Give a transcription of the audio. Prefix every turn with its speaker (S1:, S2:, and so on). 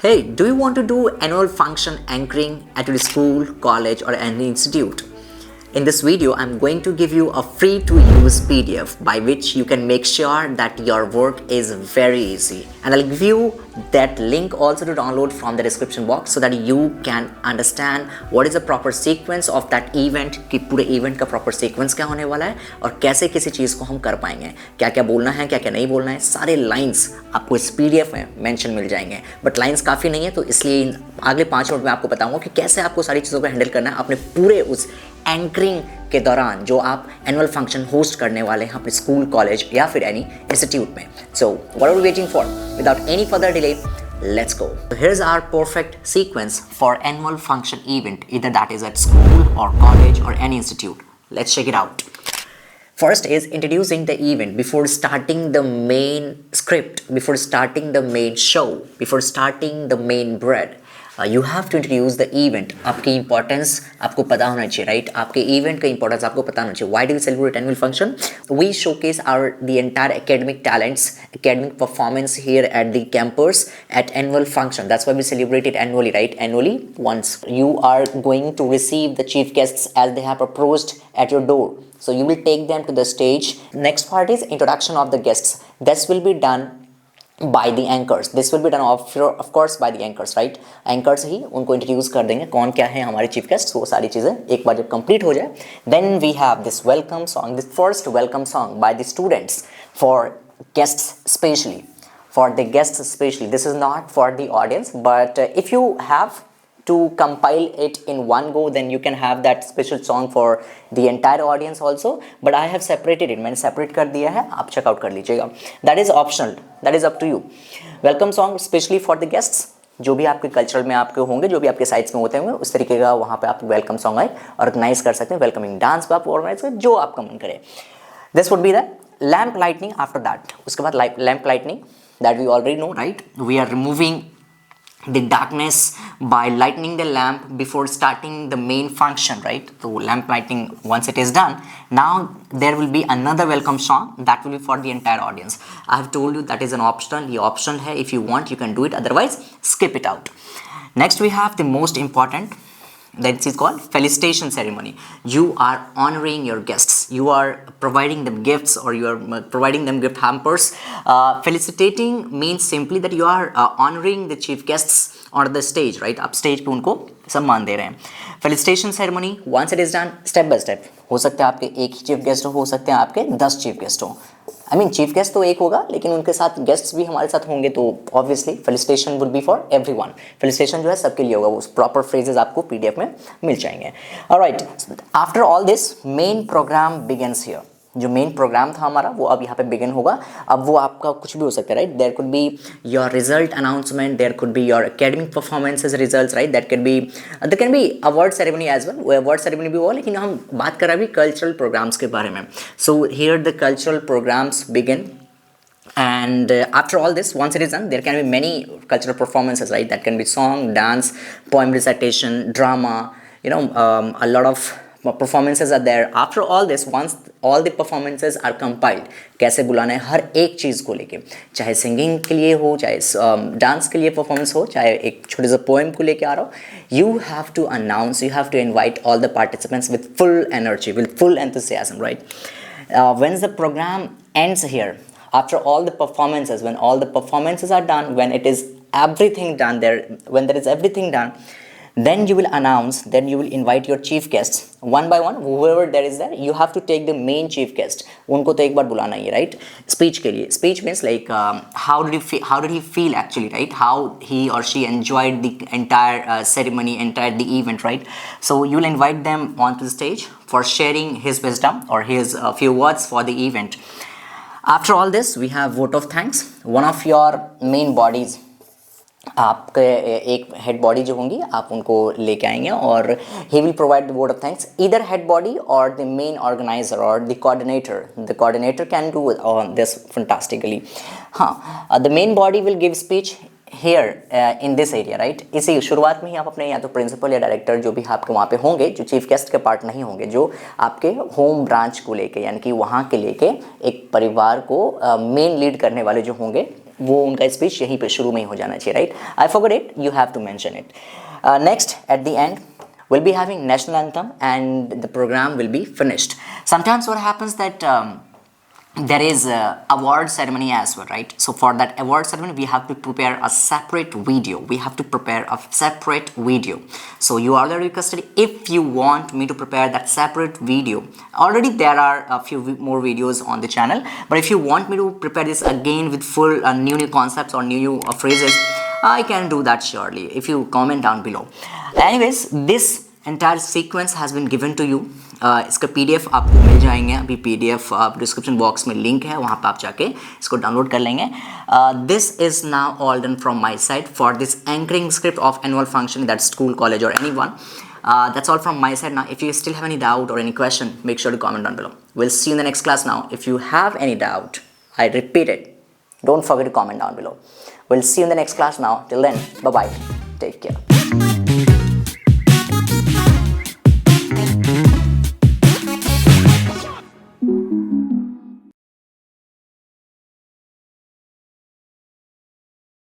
S1: Hey, do you want to do annual function anchoring at your school, college, or any institute? In this video, I'm going to give you a free to use PDF by which you can make sure that your work is very easy. And I'll give you that link also to download from the description box so that you can understand what is the proper sequence of that event कि पूरे event का proper sequence क्या होने वाला है और कैसे किसी चीज़ को हम कर पाएंगे, क्या क्या बोलना है, क्या क्या नहीं बोलना है, सारे lines आपको इस PDF में मेंशन मिल जाएंगे. बट लाइंस काफ़ी नहीं है तो इसलिए अगले 5 मिनट में आपको बताऊंगा कि कैसे आपको सारी चीज़ों को हैंडल करना है अपने पूरे उस एंकरिंग के दौरान जो आप एनुअल फंक्शन होस्ट करने वाले हैं अपने स्कूल, कॉलेज या फिर एनी इंस्टीट्यूट में. So what are we waiting for? Without any further delay, let's go. So here's our perfect sequence for annual function event, either that is at school or college or any institute. Let's check it out. First is introducing the event before starting the main script, before starting the main show, before starting the main bread. You have to introduce the event. आपकी importance आपको पता होना चाहिए, right? आपके event का importance आपको पता होना चाहिए. Why do we celebrate annual function? We showcase the entire academic talents, academic performance here at the campus at annual function. That's why we celebrate it annually, right? Annually once. You are going to receive the chief guests as they have approached at your door. So you will take them to the stage. Next part is introduction of the guests. This will be done by the anchors. This will be done of course by the anchors, right? Anchors ही उनको introduce कर देंगे कौन क्या है हमारे chief guests. वो सारी चीज़ें एक बार जब complete हो जाए, then we have this welcome song, this first welcome song by the students for guests specially. For the guests especially. This is not for the audience, but if you have to compile it in one go, then you can have that special song for the entire audience also. But I have separated it. मैंने separate कर दिया है, आप check out कर लीजिएगा. That is optional. That is up to you. Welcome song especially for the guests. जो भी आपके कल्चरल में आपके होंगे, जो भी आपके साइट्स में होते होंगे, उस तरीके का वहाँ पे आप वेलकम सॉन्ग आए ऑर्गेनाइज कर सकते हैं. वेलकमिंग डांस पे आप ऑर्गेनाइज करें जो आपका मन करे. This would be the lamp lightning after that. उसके बाद lamp lightning that we already know, right? We are removing the darkness by lighting the lamp before starting the main function, right? So lamp lighting, once it is done, now there will be another welcome song that will be for the entire audience. I have told you that is an optional. ये optional है. If you want you can do it, otherwise skip it out. Next we have the most important, that is called felicitation ceremony. You are honoring your guests. You are providing them gifts or you are providing them gift hampers. Felicitating means simply that you are honoring the chief guests on the stage, right? आप stage पे उनको सम्मान दे रहे हैं. Felicitation ceremony, once it is done, step by step. हो सकते हैं आपके एक ही चीफ गेस्ट हो सकते हैं आपके 10 चीफ गेस्ट हो. आई मीन चीफ गेस्ट तो एक होगा लेकिन उनके साथ गेस्ट्स भी हमारे साथ होंगे, तो obviously felicitation will be for everyone. Felicitation जो है सबके लिए होगा. वो प्रॉपर फ्रेजेस आपको पीडीएफ में मिल जाएंगे. Alright, after all this main programme begins here. जो मेन प्रोग्राम था हमारा वो अब यहाँ पे बिगिन होगा. अब वो आपका कुछ भी हो सकता है, right? There could be your result announcement, there could be your academic performances results, right? There can be award ceremony as well. वो अवार्ड सेरेमनी भी हुआ, लेकिन हम बात कर रहे हैं अभी कल्चरल प्रोग्राम्स के बारे में. So here the cultural programmes begin. And after all this, once it is done, there can be many cultural performances, right? That can be song, dance, poem recitation, drama, a lot of performances are there. After all this, once all the performances are compiled, कैसे बुलाना है हर एक चीज़ को लेके, चाहे singing के लिए हो, चाहे डांस के लिए परफॉर्मेंस हो, चाहे एक छोटे से पोएम को लेके आ रहा हो, you have to announce, you have to invite all the participants with full energy, with full enthusiasm, right? When the program ends here, after all the performances, when all the performances are done, when it is everything done there, when there is everything done, then you will announce, then you will invite your chief guests one by one, whoever there is there. You have to take the main chief guest. उनको तो एक बार बुलाना ही है, right? Speech के लिए. Speech means like how did he feel actually, right? How he or she enjoyed the entire ceremony, entire the event, right? So you will invite them onto the stage for sharing his wisdom or his few words for the event. After all this, we have vote of thanks. One of your main bodies, आपके एक head body जो होंगी आप उनको लेके आएंगे और he will provide the vote of thanks. Either head body और द मेन ऑर्गेनाइजर और the coordinator can do this fantastically. हाँ, the main body will give speech here in this area, right? इसी शुरुआत में ही आप अपने या तो प्रिंसिपल या डायरेक्टर जो भी आपके वहाँ पे होंगे, जो चीफ गेस्ट के पार्ट नहीं होंगे, जो आपके होम ब्रांच को लेके यानी कि वहाँ के लेके एक परिवार को मेन लीड करने वाले जो होंगे, वो उनका स्पीच यहीं पे शुरू में ही हो जाना चाहिए, right? I forgot it, you have to mention it. Next, at the end, we'll be having national anthem and the program will be finished. Sometimes what happens that there is a award ceremony as well, right? So for that award ceremony we have to prepare a separate video. So you are already requested, if you want me to prepare that separate video, already there are a few more videos on the channel, but if you want me to prepare this again with full new concepts or new phrases, I can do that surely if you comment down below. Anyways, this entire sequence has been given to you. इसका PDF आपको मिल जाएंगे. अभी PDF description box में link है, वहाँ पे आप जाके इसको डाउनलोड कर लेंगे. This is now all done from my side for this anchoring script of annual function, that school, college or anyone. That's all from my side. Now if you still have any doubt or any question, make sure to comment down below. We'll see you in the next class. Now if you have any doubt, I repeat it, don't forget to comment down below. We'll see you in the next class now. Till then, bye bye, take care.